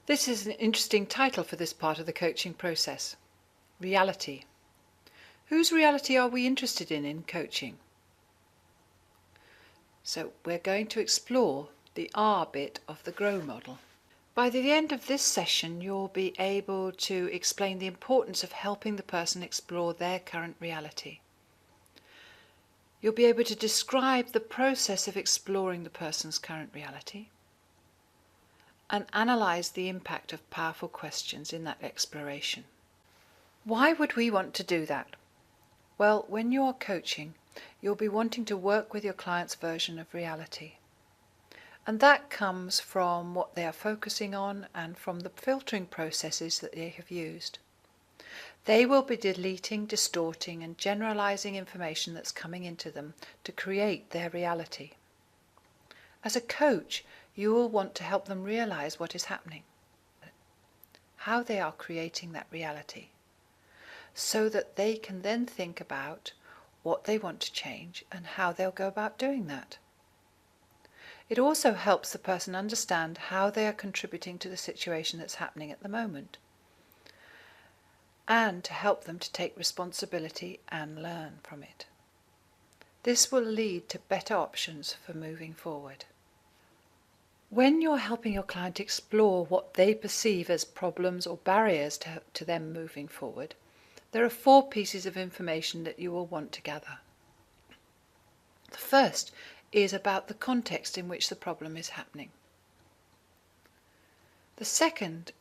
This is an interesting title for this part of the coaching process. Reality. Whose reality are we interested in coaching? So we're going to explore the R bit of the GROW model. By the end of this session, you'll be able to explain the importance of helping the person explore their current reality. You'll be able to describe the process of exploring the person's current reality and analyse the impact of powerful questions in that exploration. Why would we want to do that? Well, when you are coaching, you'll be wanting to work with your client's version of reality. And that comes from what they are focusing on and from the filtering processes that they have used. They will be deleting, distorting and generalizing information that's coming into them to create their reality. As a coach, you will want to help them realize what is happening, how they are creating that reality, so that they can then think about what they want to change and how they'll go about doing that. It also helps the person understand how they are contributing to the situation that's happening at the moment, and to help them to take responsibility and learn from it. This will lead to better options for moving forward. When you're helping your client explore what they perceive as problems or barriers to them moving forward, there are 4 pieces of information that you will want to gather. The first is about the context in which the problem is happening. The second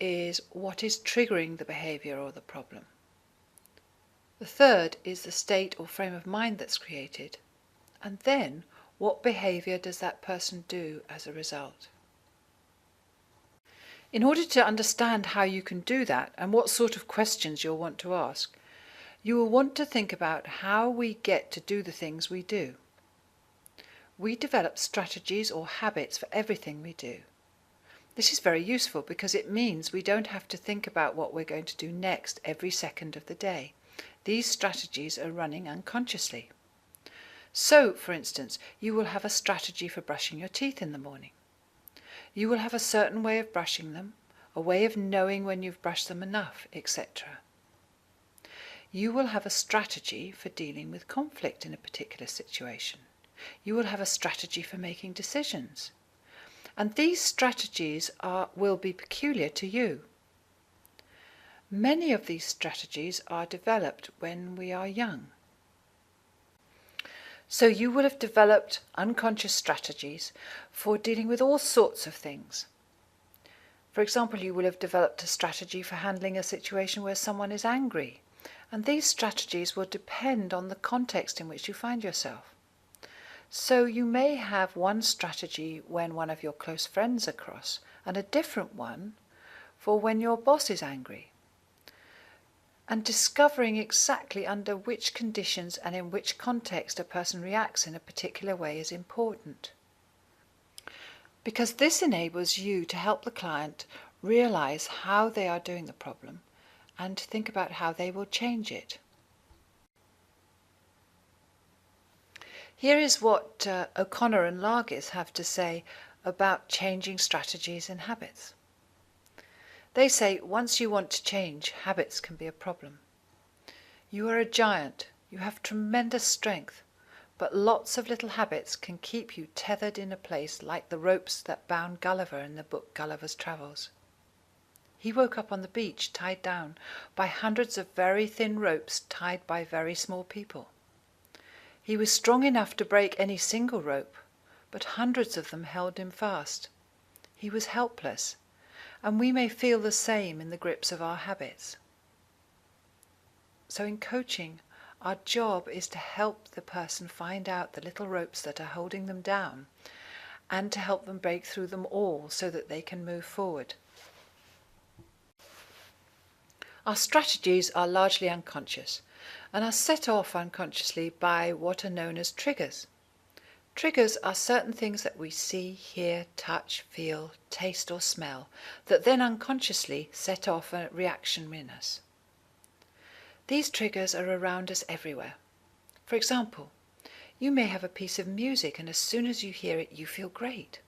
is what is triggering the behaviour or the problem. The third is the state or frame of mind that's created, and then what behaviour does that person do as a result. In order to understand how you can do that and what sort of questions you'll want to ask, you will want to think about how we get to do the things we do. We develop strategies or habits for everything we do. This is very useful because it means we don't have to think about what we're going to do next every second of the day. These strategies are running unconsciously. So, for instance, you will have a strategy for brushing your teeth in the morning. You will have a certain way of brushing them, a way of knowing when you've brushed them enough, etc. You will have a strategy for dealing with conflict in a particular situation. You will have a strategy for making decisions. And these strategies will be peculiar to you. Many of these strategies are developed when we are young. So you will have developed unconscious strategies for dealing with all sorts of things. For example, you will have developed a strategy for handling a situation where someone is angry, and these strategies will depend on the context in which you find yourself. So you may have one strategy when one of your close friends are cross, and a different one for when your boss is angry. And discovering exactly under which conditions and in which context a person reacts in a particular way is important. Because this enables you to help the client realize how they are doing the problem and to think about how they will change it. Here is what O'Connor and Largis have to say about changing strategies and habits. They say once you want to change, habits can be a problem. You are a giant, you have tremendous strength, but lots of little habits can keep you tethered in a place like the ropes that bound Gulliver in the book Gulliver's Travels. He woke up on the beach tied down by hundreds of very thin ropes tied by very small people. He was strong enough to break any single rope, but hundreds of them held him fast. He was helpless, and we may feel the same in the grips of our habits. So in coaching, our job is to help the person find out the little ropes that are holding them down and to help them break through them all so that they can move forward. Our strategies are largely unconscious and are set off unconsciously by what are known as triggers. Triggers are certain things that we see, hear, touch, feel, taste or smell that then unconsciously set off a reaction in us. These triggers are around us everywhere. For example, you may have a piece of music and as soon as you hear it you feel great.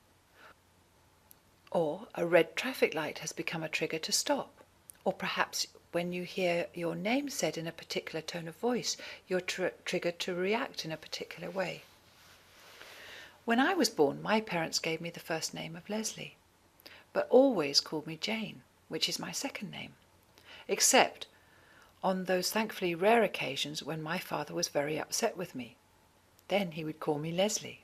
Or a red traffic light has become a trigger to stop. Or perhaps when you hear your name said in a particular tone of voice, you're triggered to react in a particular way. When I was born, my parents gave me the first name of Leslie, but always called me Jane, which is my second name, except on those thankfully rare occasions when my father was very upset with me. Then he would call me Leslie.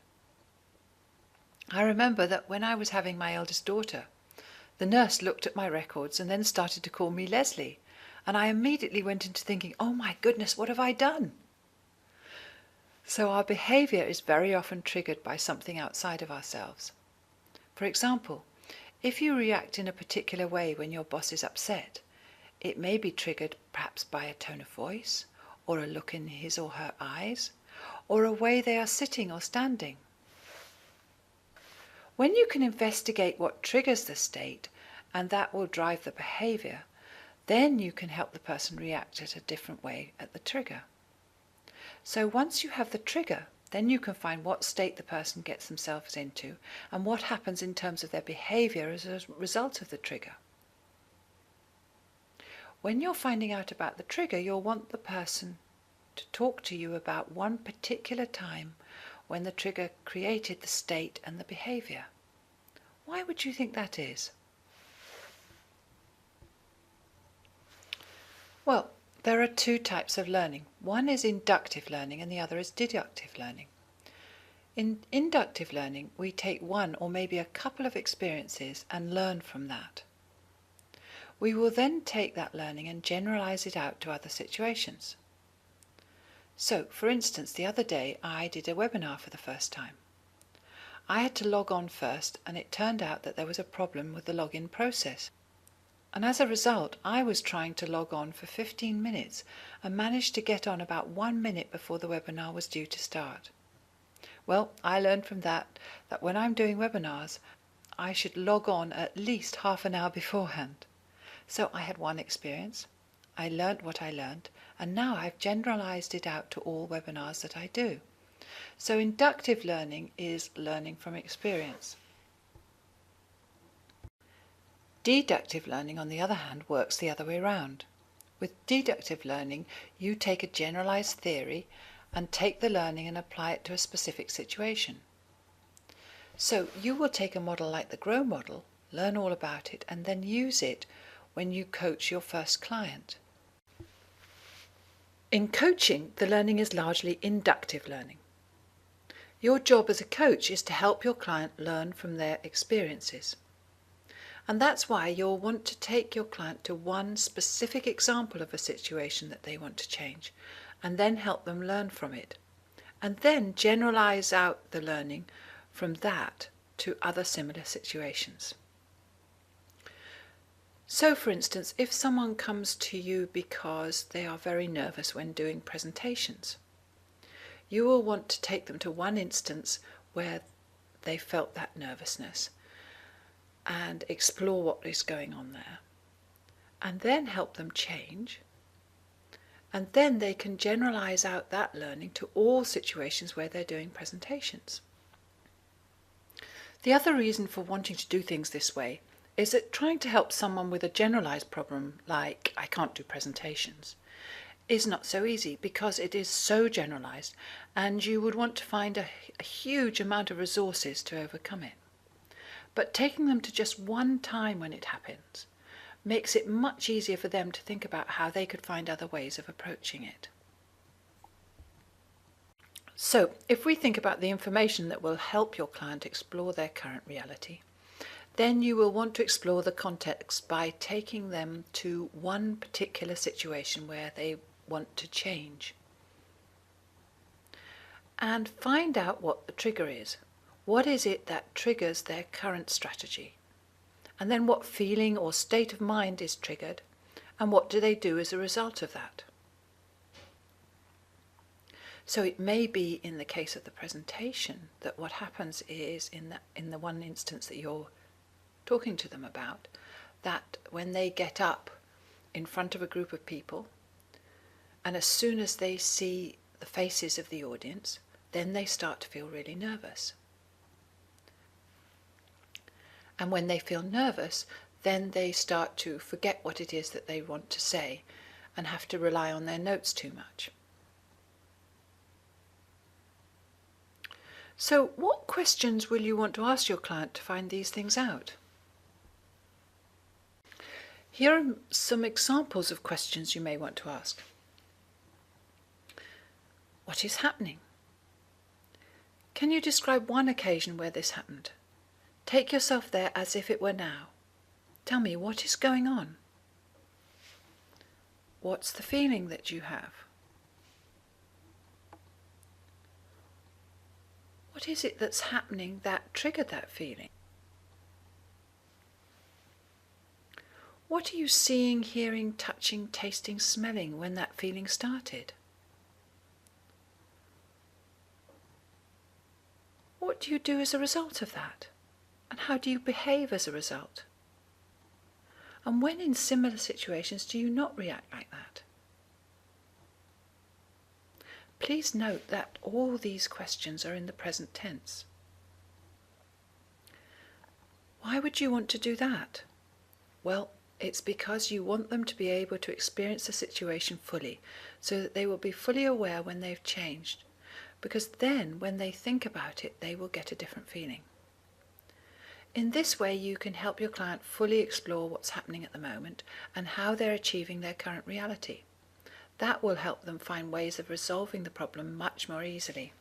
I remember that when I was having my eldest daughter, the nurse looked at my records and then started to call me Leslie, and I immediately went into thinking, oh my goodness, what have I done? So our behaviour is very often triggered by something outside of ourselves. For example, if you react in a particular way when your boss is upset, it may be triggered perhaps by a tone of voice, or a look in his or her eyes, or a way they are sitting or standing. When you can investigate what triggers the state, and that will drive the behaviour, then you can help the person react at a different way at the trigger. So once you have the trigger, then you can find what state the person gets themselves into and what happens in terms of their behaviour as a result of the trigger. When you're finding out about the trigger, you'll want the person to talk to you about one particular time when the trigger created the state and the behaviour. Why would you think that is? Well, there are two types of learning. One is inductive learning and the other is deductive learning. In inductive learning, we take one or maybe a couple of experiences and learn from that. We will then take that learning and generalize it out to other situations. So, for instance, the other day I did a webinar for the first time. I had to log on first, and it turned out that there was a problem with the login process. And as a result, I was trying to log on for 15 minutes and managed to get on about 1 minute before the webinar was due to start. Well, I learned from that when I'm doing webinars, I should log on at least half an hour beforehand. So I had one experience, I learnt what I learnt, and now I've generalized it out to all webinars that I do. So inductive learning is learning from experience. Deductive learning, on the other hand, works the other way around. With deductive learning, you take a generalized theory and take the learning and apply it to a specific situation. So you will take a model like the GROW model, learn all about it, and then use it when you coach your first client. In coaching, the learning is largely inductive learning. Your job as a coach is to help your client learn from their experiences. And that's why you'll want to take your client to one specific example of a situation that they want to change, and then help them learn from it. And then generalize out the learning from that to other similar situations. So, for instance, if someone comes to you because they are very nervous when doing presentations, you will want to take them to one instance where they felt that nervousness and explore what is going on there, and then help them change, and then they can generalize out that learning to all situations where they're doing presentations. The other reason for wanting to do things this way is that trying to help someone with a generalized problem like I can't do presentations is not so easy because it is so generalized, and you would want to find a huge amount of resources to overcome it. But taking them to just one time when it happens makes it much easier for them to think about how they could find other ways of approaching it. So, if we think about the information that will help your client explore their current reality, then you will want to explore the context by taking them to one particular situation where they want to change. And find out what the trigger is. What is it that triggers their current strategy? And then what feeling or state of mind is triggered, and what do they do as a result of that? So it may be in the case of the presentation that what happens is in the one instance that you're talking to them about, that when they get up in front of a group of people, and as soon as they see the faces of the audience, then they start to feel really nervous. And when they feel nervous, then they start to forget what it is that they want to say and have to rely on their notes too much. So what questions will you want to ask your client to find these things out? Here are some examples of questions you may want to ask. What is happening? Can you describe one occasion where this happened? Take yourself there as if it were now. Tell me, what is going on? What's the feeling that you have? What is it that's happening that triggered that feeling? What are you seeing, hearing, touching, tasting, smelling when that feeling started? What do you do as a result of that? And how do you behave as a result? And when in similar situations do you not react like that? Please note that all these questions are in the present tense. Why would you want to do that? Well, it's because you want them to be able to experience the situation fully, so that they will be fully aware when they've changed, because then when they think about it, they will get a different feeling. In this way, you can help your client fully explore what's happening at the moment and how they're achieving their current reality. That will help them find ways of resolving the problem much more easily.